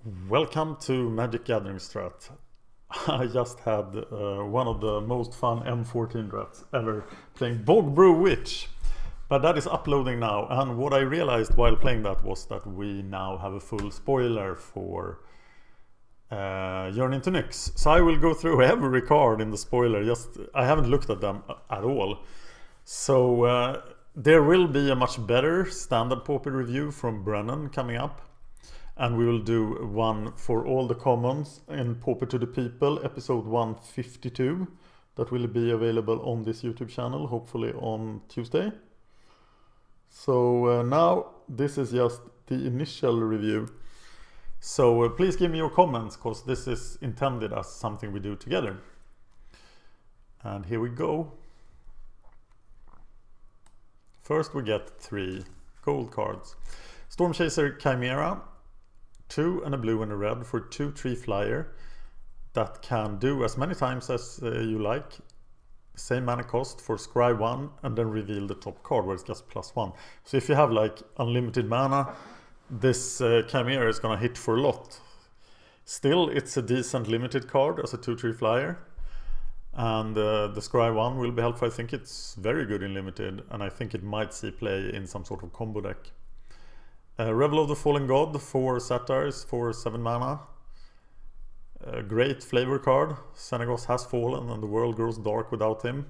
Welcome to Magic Gathering Strat. I just had one of the most fun M14 drafts ever playing Bog Brew Witch. But that is uploading now, and what I realized while playing that was that we now have a full spoiler for Journey into Nyx. So I will go through every card in the spoiler, I haven't looked at them at all. So there will be a much better standard Pauper review from Brennon coming up. And we will do one for all the commons in Pauper to the People, episode 152. That will be available on this YouTube channel, hopefully on Tuesday. So now this is just the initial review. So please give me your comments, because this is intended as something we do together. And here we go. First we get 3 gold cards. Storm Chaser Chimera. 2 and a blue and a red for 2/3 flyer that can do as many times as you like. Same mana cost for scry 1 and then reveal the top card where it's just +1. So if you have like unlimited mana, this Chimera is gonna hit for a lot. Still, it's a decent limited card as a 2/3 flyer. And the scry 1 will be helpful. I think it's very good in limited, and I think it might see play in some sort of combo deck. Revel of the Fallen God for Satires for 7 mana. A great flavor card. Xenagos has fallen and the world grows dark without him.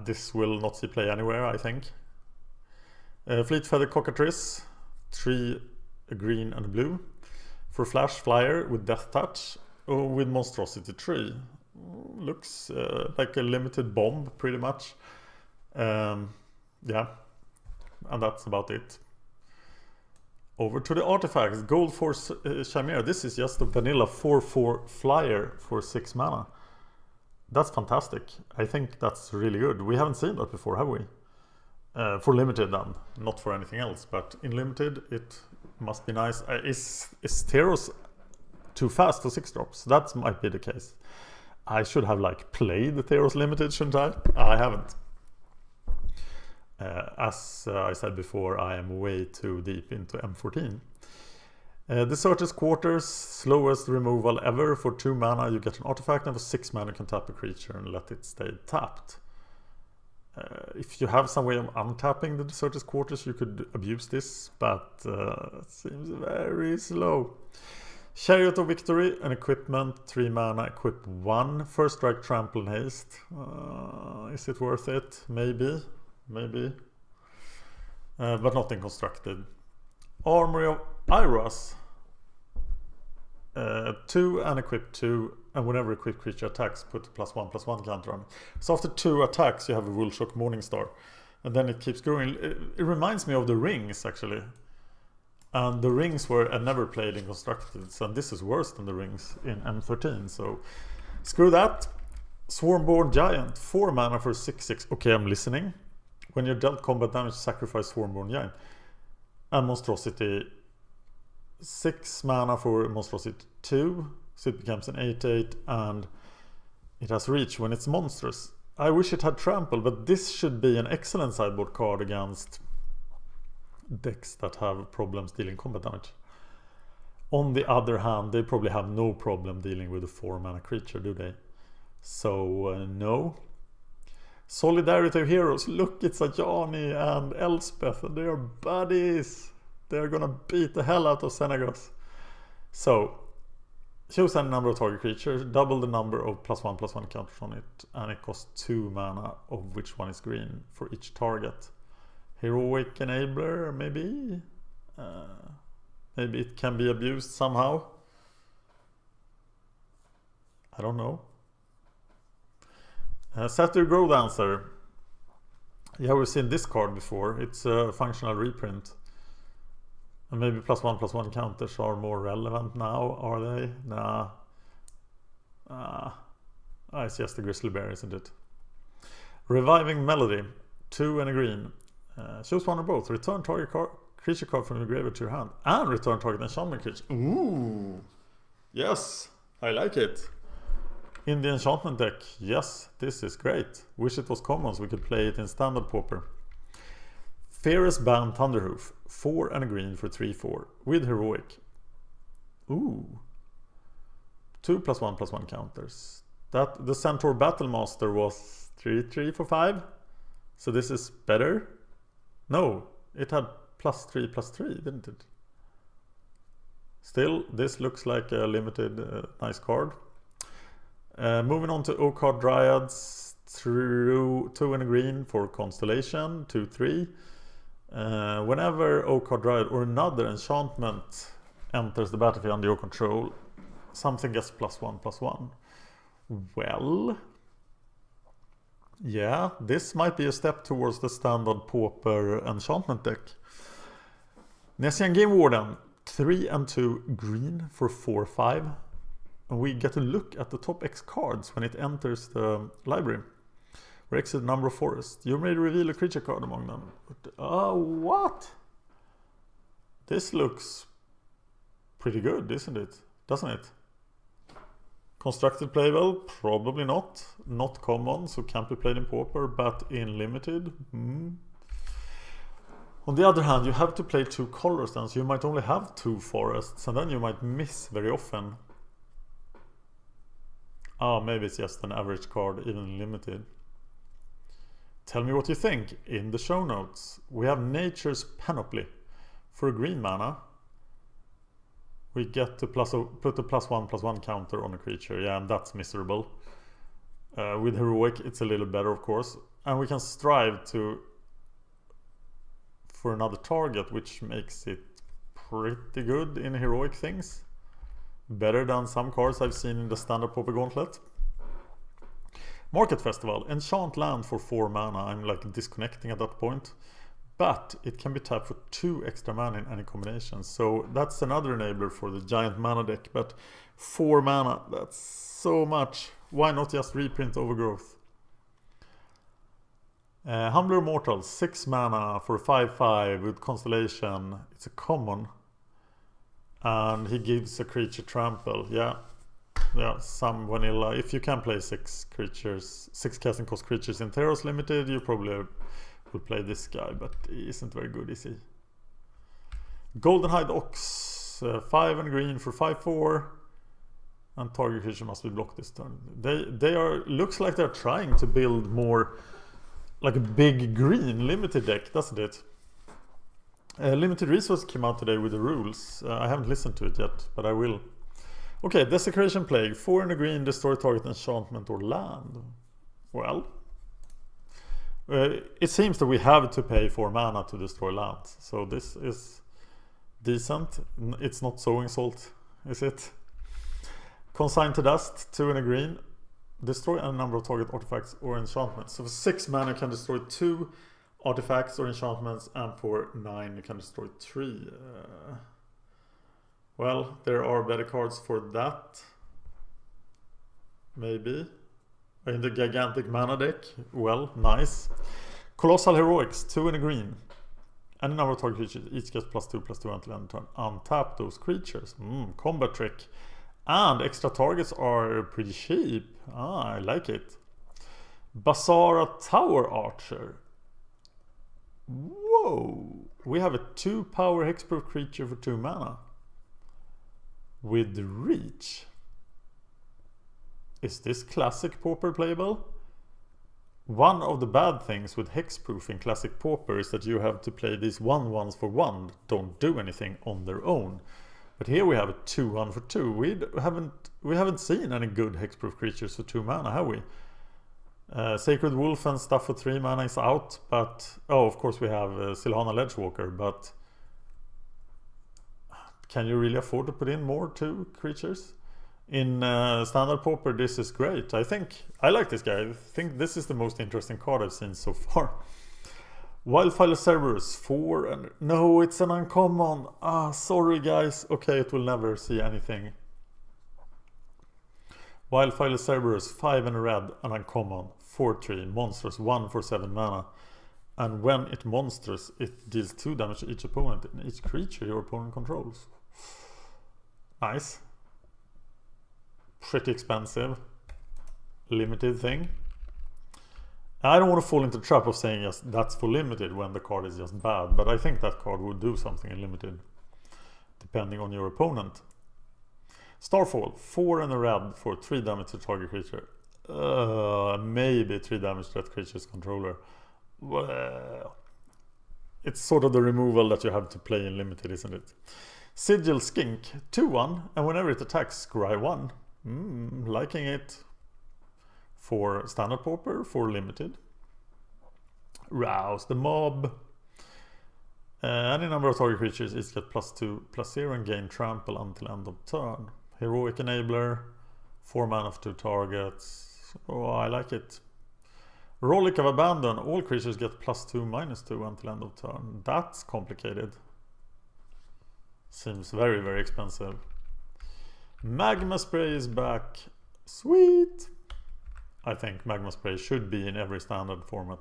This will not see play anywhere, I think. Fleet Feather Cockatrice. 3 a green and a blue. For Flash Flyer with Death Touch. With Monstrosity 3. Looks like a limited bomb, pretty much. Yeah. And that's about it. Over to the artifacts. Gold for Chimera. This is just a vanilla 4/4 flyer for 6 mana. That's fantastic. I think that's really good. We haven't seen that before, have we? For limited then, not for anything else. But in limited, it must be nice. Is Teros too fast for 6 drops? That might be the case. I should have like played the Teros limited, shouldn't I? I haven't. As I said before, I am way too deep into M14. Deserter's Quarters, slowest removal ever. For 2 mana you get an artifact, and for 6 mana you can tap a creature and let it stay tapped. If you have some way of untapping the Deserter's Quarters, you could abuse this, but it seems very slow. Chariot of Victory, an equipment, 3 mana, equip 1. First strike, trample, and haste. Is it worth it? Maybe. But not in constructed. Armory of Iras. 2 and equip 2, and whenever equipped creature attacks, put a +1/+1 counter on it. So after 2 attacks you have a Woolshock Morningstar, and then it keeps growing. It reminds me of the rings, actually. And the rings were never played in constructed, so this is worse than the rings in M13, so screw that. Swarmborn Giant, 4 mana for 6/6. Okay, I'm listening. When you're dealt combat damage, sacrifice Swarmborn Giant. And Monstrosity, 6 mana for Monstrosity 2, so it becomes an 8/8, and it has reach when it's monstrous. I wish it had trample, but this should be an excellent sideboard card against decks that have problems dealing combat damage. On the other hand, they probably have no problem dealing with a 4 mana creature, do they? So, no. Solidarity of Heroes. Look, it's Ajani and Elspeth, and they are buddies. They're gonna beat the hell out of Xenagos. So, choose any number of target creatures, double the number of +1/+1 counters on it, and it costs 2 mana, of which one is green, for each target. Heroic Enabler, maybe? Maybe it can be abused somehow. I don't know. Satyr Growdancer. Yeah, we've seen this card before. It's a functional reprint. And maybe +1/+1 counters are more relevant now, are they? Nah. It's just a Grizzly Bear, isn't it? Reviving Melody. 2 and a green. Choose one or both. Return target creature card from your graveyard to your hand. And return target enchantment creature. Ooh! Yes! I like it. In the enchantment deck, yes, this is great. Wish it was common so we could play it in standard Pauper. Fierce Band Thunderhoof, 4 and a green for 3/4 with heroic. Ooh. 2+1/+1 counters. That the Centaur Battlemaster was 3/3 for 5. So this is better. No, it had +3/+3, didn't it? Still, this looks like a limited nice card. Moving on to O-Card Dryads, through 2 and a green for Constellation, 2/3. Whenever O-Card Dryad or another enchantment enters the battlefield under your control, something gets +1/+1. Well, yeah, this might be a step towards the standard Pauper enchantment deck. Nessian Game Warden, 3 and 2 green for 4/5. And we get to look at the top X cards when it enters the library. We exit a number of forests. You may reveal a creature card among them. What? This looks pretty good, isn't it? Doesn't it? Constructed playable? Probably not. Not common, so can't be played in Pauper, but in limited. On the other hand, you have to play 2 colors then, so you might only have 2 forests, and then you might miss very often. Maybe it's just an average card, even limited. Tell me what you think in the show notes. We have Nature's Panoply. For a green mana, we get to put a +1/+1 counter on a creature. Yeah, and that's miserable. With Heroic, it's a little better, of course. And we can strive for another target, which makes it pretty good in Heroic things. Better than some cards I've seen in the standard Pauper Gauntlet. Market Festival. Enchant land for 4 mana. I'm like disconnecting at that point. But it can be tapped for 2 extra mana in any combination. So that's another enabler for the giant mana deck. But 4 mana, that's so much. Why not just reprint Overgrowth? Humbler Mortals, 6 mana for 5/5 with Constellation. It's a common. And he gives a creature trample. Yeah, some vanilla. If you can play 6 creatures, 6 casting cost creatures in Theros Limited, you probably will play this guy, but he isn't very good, is he? Goldenhide Ox, 5 and green for 5/4. And target creature must be blocked this turn. They are, looks like they're trying to build more like a big green limited deck, doesn't it? Limited Resource came out today with the rules. I haven't listened to it yet, but I will. Okay, Desecration Plague. 4 and a green, destroy target enchantment or land. Well, it seems that we have to pay 4 mana to destroy lands. So this is decent. It's not Sowing Salt, is it? Consign to Dust. 2 and a green. Destroy a number of target artifacts or enchantments. So for 6 mana you can destroy 2 artifacts or enchantments, and for 9 you can destroy 3. Well, there are better cards for that. Maybe. In the gigantic mana deck. Well, nice. Colossal Heroics, 2 and a green. Any number of target creatures each gets +2/+2 until end of turn. Untap those creatures. Combat trick. And extra targets are pretty cheap. I like it. Basara Tower Archer. Whoa! We have a 2-power hexproof creature for 2 mana. With reach. Is this classic Pauper playable? One of the bad things with hexproof in classic Pauper is that you have to play these 1/1s for 1 that don't do anything on their own. But here we have a 2/1 for 2. We haven't seen any good hexproof creatures for 2 mana, have we? Sacred Wolf and stuff for 3 mana is out, but of course we have Silhana Ledgewalker, but can you really afford to put in more 2 creatures? In standard Pauper, this is great. I like this guy. I think this is the most interesting card I've seen so far. Wildfire Cerberus, 4 and... No, it's an uncommon. Sorry guys. Okay, it will never see anything. Wildfire Cerberus, 5 and a red, an uncommon. 4/3, monstrous, 1 for 7 mana. And when it monsters, it deals 2 damage to each opponent and each creature your opponent controls. Nice. Pretty expensive. Limited thing. I don't want to fall into the trap of saying yes, that's for limited when the card is just bad, but I think that card would do something in limited, depending on your opponent. Starfall, 4 and a red for 3 damage to target creature. Maybe 3 damage to that creature's controller. Well, it's sort of the removal that you have to play in limited, isn't it? Sigil Skink, 2-1, and whenever it attacks, scry 1. Liking it. For standard pauper, for limited. Rouse the mob. Any number of target creatures is get +2/+0 and gain trample until end of turn. Heroic Enabler, 4 mana for 2 targets. Oh, I like it. Relic of Abandon, all creatures get +2/-2 until end of turn. That's complicated. Seems very, very expensive. Magma Spray is back. Sweet! I think Magma Spray should be in every standard format.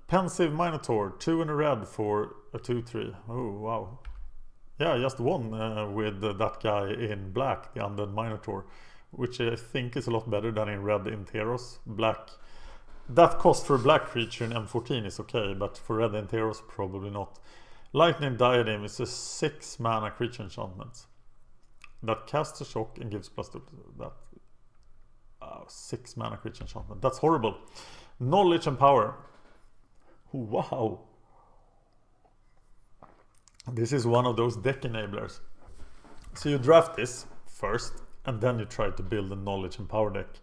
Pensive Minotaur, 2 and a red for a 2/3. Oh, wow. Yeah, just one with that guy in black, the Undead Minotaur, which I think is a lot better than in red in Theros. Black. That cost for a black creature in M14 is okay, but for red in Theros, probably not. Lightning Diadem is a 6 mana creature enchantment that casts a shock and gives +2 to that. 6 mana creature enchantment. That's horrible. Knowledge and Power. Wow. This is one of those deck enablers. So you draft this first, and then you try to build a Knowledge and Power deck.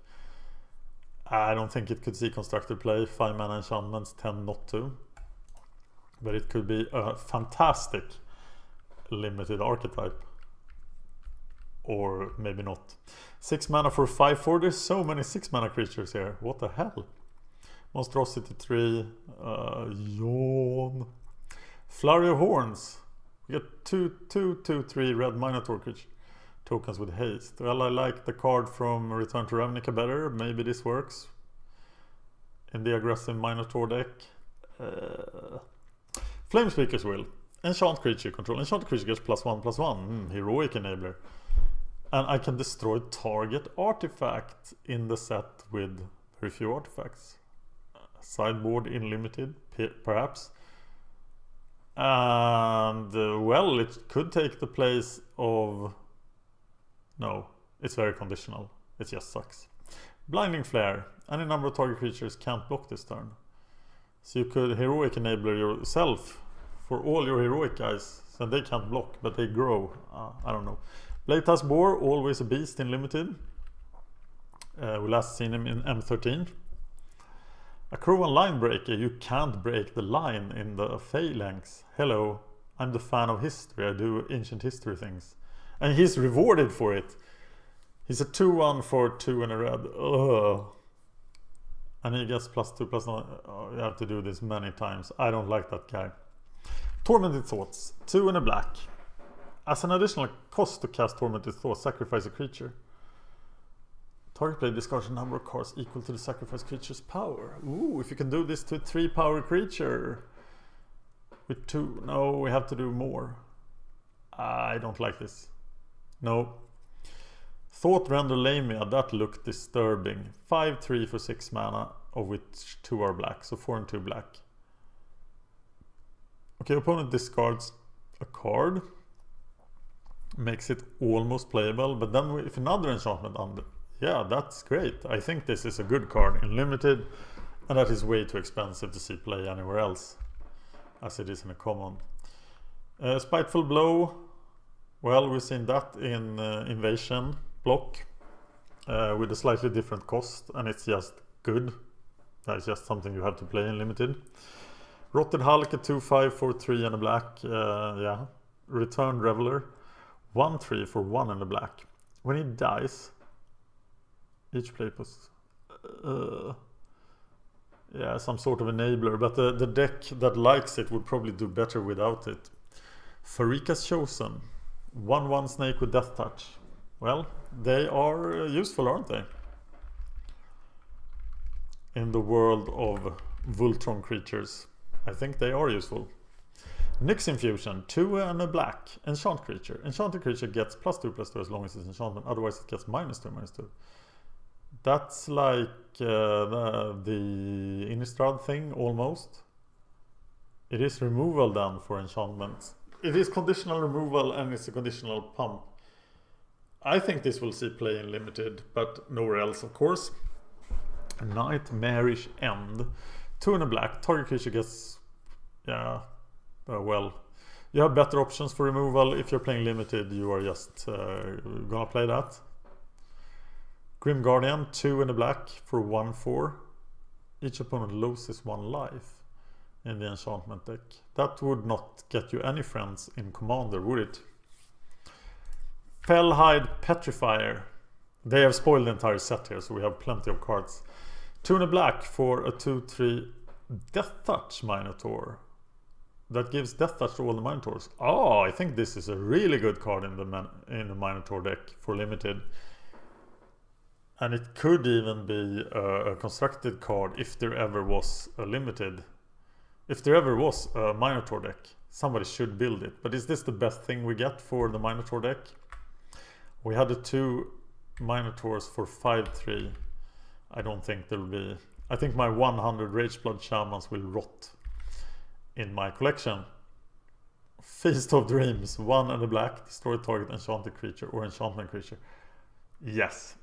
I don't think it could see constructed play. 5 mana enchantments tend not to. But it could be a fantastic limited archetype. Or maybe not. 6 mana for 5/4. There's so many 6 mana creatures here. What the hell? Monstrosity 3. Yawn. Flurry of Horns. We get 2/3 red Minotaur creature tokens with haste. Well, I like the card from Return to Ravnica better. Maybe this works in the aggressive Minotaur deck. Flamespeaker's Will. Enchant creature control. Enchant creature gets +1/+1. Heroic Enabler. And I can destroy target artifact in the set with very few artifacts. Sideboard in limited, perhaps. And, well, it could take the place of... No, it's very conditional. It just sucks. Blinding Flare. Any number of target creatures can't block this turn. So you could Heroic Enabler yourself for all your heroic guys. So they can't block, but they grow. I don't know. Bladetusk Boar, always a beast in limited. We last seen him in M13. A Crowan Line Breaker, you can't break the line in the Phalanx. Hello, I'm the fan of history, I do ancient history things. And he's rewarded for it. He's a 2/1 for 2 and a red. Ugh. And he gets +2/+1. Oh, you have to do this many times. I don't like that guy. Tormented Thoughts, 2 and a black. As an additional cost to cast Tormented Thoughts, sacrifice a creature. Target player discards a number of cards equal to the sacrificed creature's power. Ooh, if you can do this to a 3-power creature. With 2, no, we have to do more. I don't like this. No. Thought Render Lamia, that looked disturbing. 5/3 for 6 mana, of which 2 are black, so 4 and 2 black. Okay, opponent discards a card. Makes it almost playable, but then if another enchantment under... Yeah, that's great. I think this is a good card in limited, and that is way too expensive to see play anywhere else, as it is in a common. Spiteful Blow. Well, we've seen that in Invasion block with a slightly different cost, and it's just good. That's just something you have to play in limited. Rotted Hulk, a 2/5 for 3 and a black. Yeah. Returned Reveler, 1/3 for 1 and a black. When he dies, each play post. Yeah, some sort of enabler, but the deck that likes it would probably do better without it. Farika's Chosen, 1/1 snake with Death Touch. Well, they are useful, aren't they? In the world of Voltron creatures, I think they are useful. Nyx Infusion, 2 and a black. Enchant creature. Enchanted creature gets +2/+2 as long as it's enchantment. Otherwise, it gets -2/-2. That's like the Innistrad thing, almost. It is removal then for enchantments. it is conditional removal and it's a conditional pump. I think this will see play in limited, but nowhere else, of course. Nightmarish End. 2 and a black. Target creature gets... Yeah, well, you have better options for removal. If you're playing limited, you are just gonna play that. Grim Guardian, 2 and a black for 1/4. Each opponent loses 1 life in the enchantment deck. That would not get you any friends in Commander, would it? Fellhide Petrifier. They have spoiled the entire set here, so we have plenty of cards. 2 and a black for a 2/3 Death Touch Minotaur. That gives Death Touch to all the Minotaurs. Oh, I think this is a really good card in the Minotaur deck for limited. And it could even be a constructed card if there ever was a limited. If there ever was a Minotaur deck, somebody should build it. But is this the best thing we get for the Minotaur deck? We had the 2 Minotaurs for 5/3. I don't think there will be... I think my 100 Rageblood Shamans will rot in my collection. Feast of Dreams. 1 and a black. Destroy target enchanted creature or enchantment creature. Yes.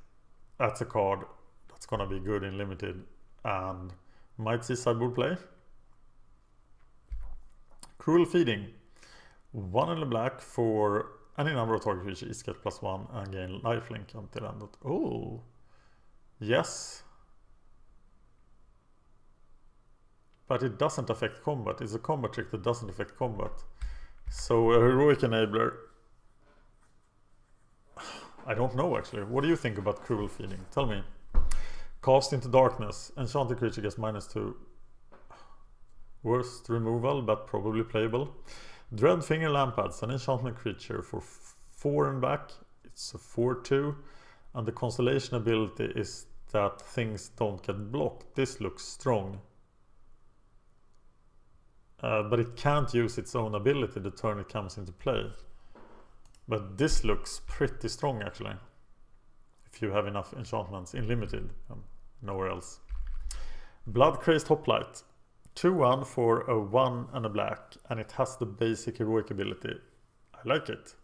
That's a card that's gonna be good in limited and might see sideboard play. Cruel Feeding. 1 and a black for any number of target creatures get +1 and gain lifelink until end. Oh, yes. But it doesn't affect combat. It's a combat trick that doesn't affect combat. So a heroic enabler. I don't know actually. What do you think about Cruel Feeding? Tell me. Cast into Darkness. Enchanted creature gets -2. Worst removal, but probably playable. Dreadfinger Lampads. An enchantment creature for 4 and back. It's a 4/2. And the constellation ability is that things don't get blocked. This looks strong. But it can't use its own ability the turn it comes into play. But this looks pretty strong actually. If you have enough enchantments in limited and nowhere else. Bloodcrazed Hoplite. 2/1 for a 1 and a black. And it has the basic heroic ability. I like it.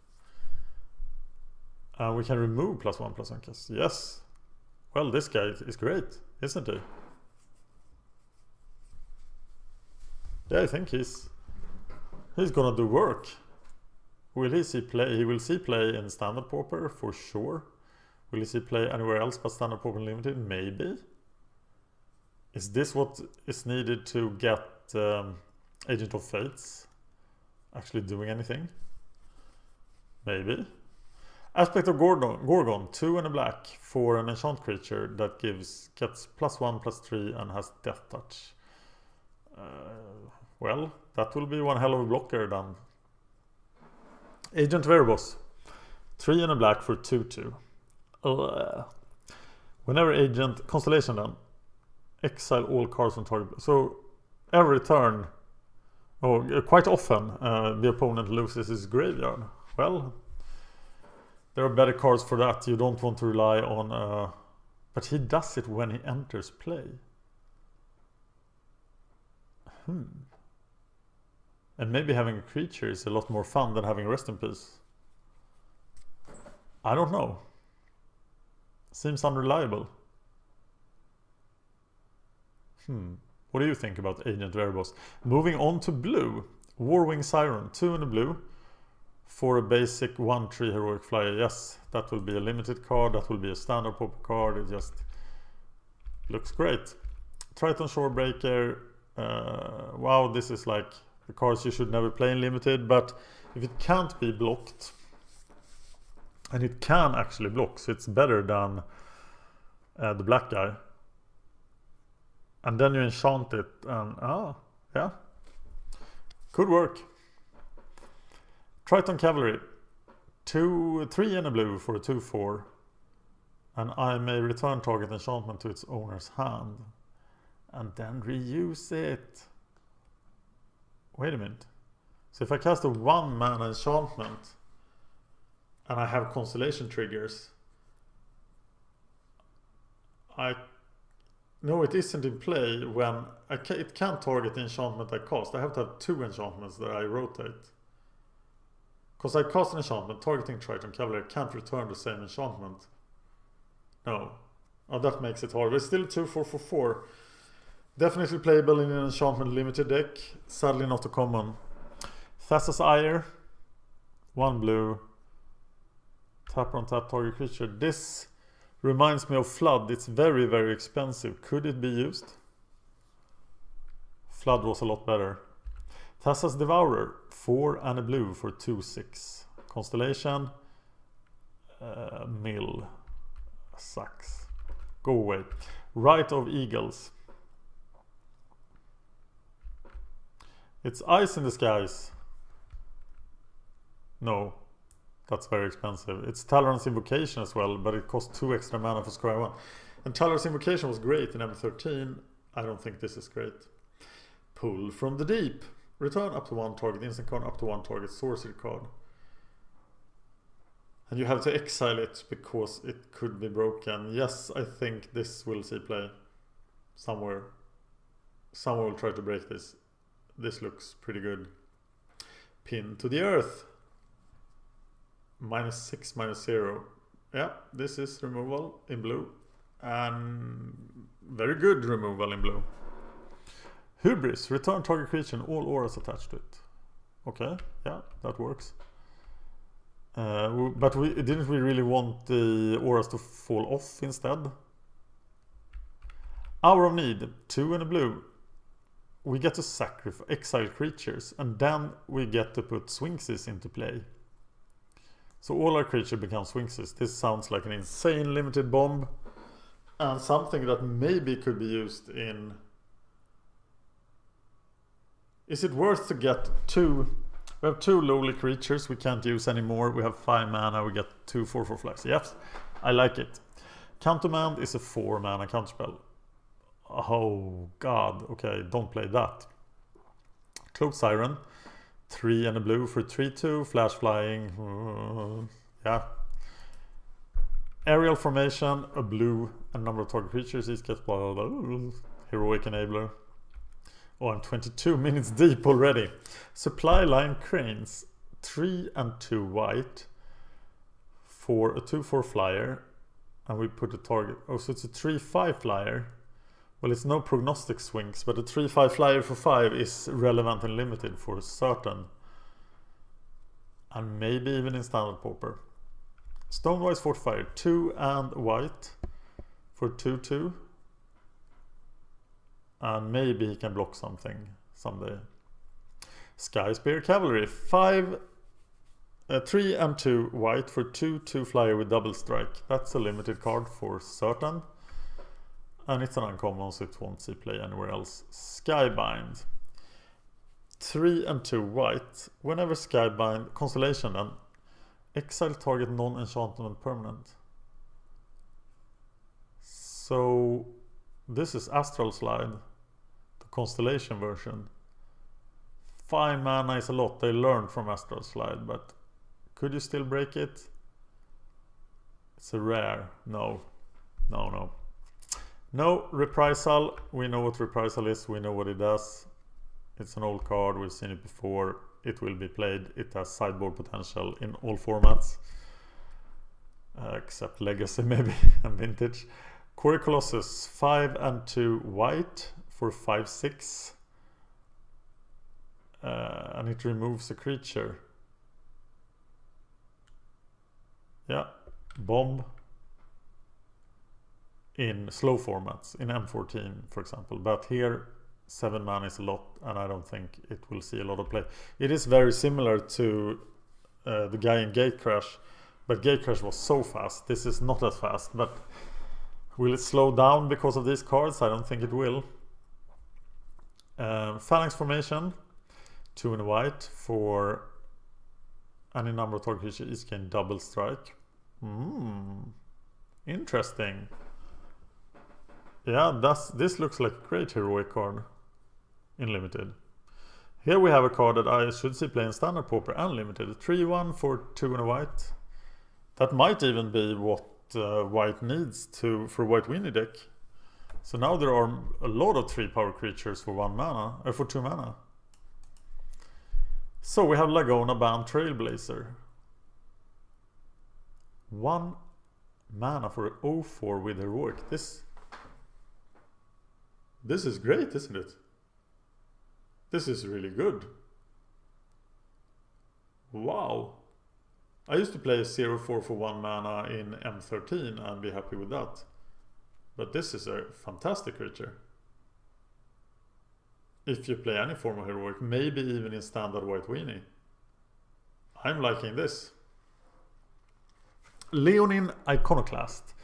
We can remove +1/+1 cast. Yes. Well, this guy is great, isn't he? Yeah, I think he's gonna do work. Will he see play? He will see play in Standard Pauper for sure. Will he see play anywhere else but Standard Pauper Limited? Maybe. Is this what is needed to get Agent of Fates actually doing anything? Maybe. Aspect of Gorgon, 2 and a black for an enchant creature that gets +1/+3 and has Death Touch. Well, that will be one hell of a blocker then. Agent Verbos. 3 and a black for 2/2. Whenever Agent... Constellation then. Exile all cards from target. So every turn, or quite often, the opponent loses his graveyard. Well, there are better cards for that. You don't want to rely on... but he does it when he enters play. And maybe having a creature is a lot more fun than having Rest in Peace. I don't know. Seems unreliable. What do you think about Agent Verbos? Moving on to blue. Warwing Siren, 2 in the blue. For a basic 1/3 heroic flyer. Yes, that will be a limited card. That will be a standard pop card. It just looks great. Triton Shorebreaker. Wow, this is like the cards you should never play in limited. But if it can't be blocked, and it can actually block, so it's better than the black guy. And then you enchant it, and yeah, could work. Triton Cavalry, 3 in a blue for a 2/4, and I may return target enchantment to its owner's hand, and then reuse it. Wait a minute. So if I cast a 1-mana enchantment, and I have constellation triggers, no, it isn't in play when it can't target the enchantment I cast. I have to have 2 enchantments that I rotate. Because I cast an enchantment, targeting Triton Cavalier can't return the same enchantment. No. Oh, that makes it hard. But it's still 2/4/4. Definitely playable in an enchantment limited deck. Sadly not a common. Thassa's Ire. 1 blue. Tap on tap target creature. This reminds me of Flood. It's very, very expensive. Could it be used? Flood was a lot better. Thassa's Devourer. 4 and a blue for 2/6. Constellation. Mill. Sucks. Go away. Right of Eagles. It's Ice in the Skies. No. That's very expensive. It's Talron's Invocation as well, but it costs 2 extra mana for Scry 1. And Talron's Invocation was great in M13. I don't think this is great. Pull from the Deep. Return up to 1 target instant card, up to 1 target sorcery card. And you have to exile it because it could be broken. Yes, I think this will see play somewhere. Someone will try to break this. This looks pretty good. Pin to the Earth. -6, -0. Yeah, this is removal in blue. And very good removal in blue. Hubris. Return target creature and all auras attached to it. Okay, yeah, that works. But didn't we really want the auras to fall off instead? Hour of Need. 2 and a blue. We get to sacrifice exile creatures, and then we get to put Sphinxes into play. So all our creatures become Sphinxes. This sounds like an insane limited bomb, and something that maybe could be used in... Is it worth to get 2? We have 2 lowly creatures we can't use anymore. We have 5 mana, we get 2 4/4 flags. Yes, I like it. Countermand is a 4 mana counterspell. Oh god, okay, don't play that. Cloak Siren. 3 and a blue for 3/2, flash flying. Yeah. Aerial Formation, a blue, and number of target creatures. Each gets blah, blah, blah. Heroic Enabler. Oh, I'm 22 minutes deep already. Supply Line Cranes. 3 and 2 white for a 2/4 flyer. And we put a target. Oh, so it's a 3/5 flyer. Well, it's no prognostic swings, but a 3/5 flyer for 5 is relevant and limited for certain. And maybe even in Standard Pauper. Stonewise Fortifier, 2 and white for 2/2. And maybe he can block something someday. Sky Spear Cavalry, 3 and 2 white for 2/2 flyer with double strike. That's a limited card for certain. And it's an uncommon, so it won't see play anywhere else. Skybind. 3 and 2 white. Whenever Skybind, Constellation then. Exile target non-enchantment permanent. So this is Astral Slide. The Constellation version. 5 mana is a lot. They learned from Astral Slide, but could you still break it? It's a rare. No. No, no. No, Reprisal. We know what Reprisal is. We know what it does. It's an old card. We've seen it before. It will be played. It has sideboard potential in all formats. Except Legacy maybe and Vintage. Quarry Colossus. 5 and 2 white for 5/6. And it removes a creature. Yeah. Bomb. In slow formats, in M14 for example, but here 7 mana is a lot and I don't think it will see a lot of play. It is very similar to the guy in Gatecrash, but Gatecrash was so fast. This is not as fast, but will it slow down because of these cards? I don't think it will. Phalanx Formation, 2 and white for any number of target creatures, each can double strike. Interesting. Yeah, this looks like a great heroic card in limited. Here we have a card that I should see play in Standard Pauper and limited. 3/1 for 2 and a white. That might even be what white needs for a white Winnie deck. So now there are a lot of 3 power creatures for 1 mana, for 2 mana. So we have Laguna Band Trailblazer. 1 mana for 0/4 with heroic. This is great, isn't it? This is really good. Wow. I used to play 0/4 for 1 mana in M13 and be happy with that. But this is a fantastic creature. If you play any form of heroic, maybe even in standard white weenie. I'm liking this. Leonin Iconoclast.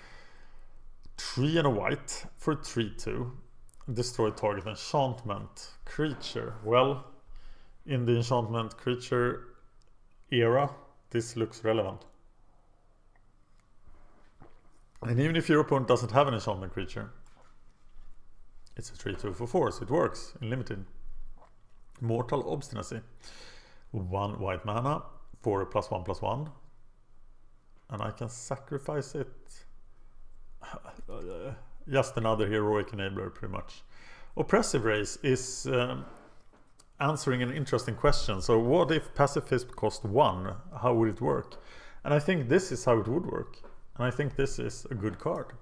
3 and a white for 3/2. Destroy target enchantment creature. Well, in the enchantment creature era, this looks relevant. And even if your opponent doesn't have an enchantment creature, it's a 3/2 for 4, so it works in limited. Mortal Obstinacy. 1 white mana for a +1/+1. And I can sacrifice it. Just another heroic enabler, pretty much. Oppressive Race is answering an interesting question. So what if Pacifist cost 1? How would it work? And I think this is how it would work. And I think this is a good card.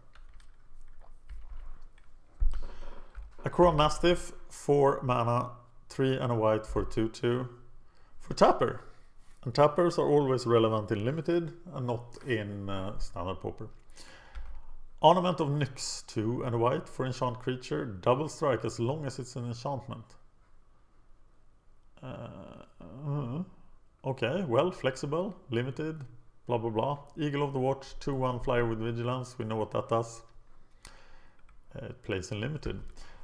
Akron Mastiff, 4 mana, 3 and a white for 2/2 for Tapper. And Tappers are always relevant in limited and not in standard Pauper. Ornament of Nyx, 2 and a white for enchant creature. Double strike as long as it's an enchantment. Okay, well, flexible, limited, blah blah blah. Eagle of the Watch, 2/1 flyer with vigilance. We know what that does. It plays in limited.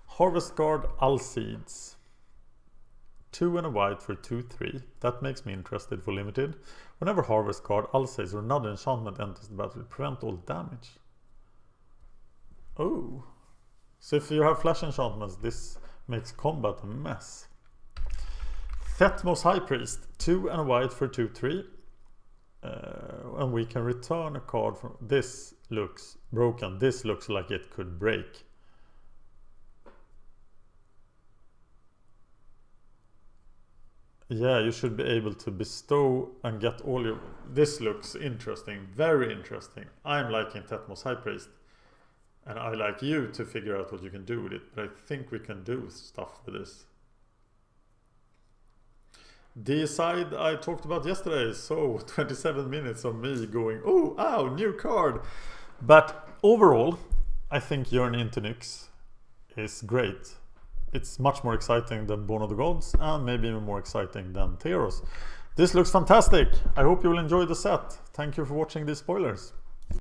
Harvest Guard Alseeds. 2 and a white for 2/3. That makes me interested for limited. Whenever Harvest Guard Alseeds or another enchantment enters the battle, prevent all damage. Oh. So if you have flash enchantments, this makes combat a mess. Thetmos High Priest. 2 and a white for 2/3. And we can return a card from... This looks broken. This looks like it could break. Yeah, you should be able to bestow and get all your... This looks interesting, very interesting. I'm liking Thetmos High Priest. And I like you to figure out what you can do with it. But I think we can do stuff with this. The side I talked about yesterday. So 27 minutes of me going, oh, ow, new card. But overall, I think Journey into Nyx is great. It's much more exciting than Born of the Gods and maybe even more exciting than Theros. This looks fantastic. I hope you will enjoy the set. Thank you for watching these spoilers.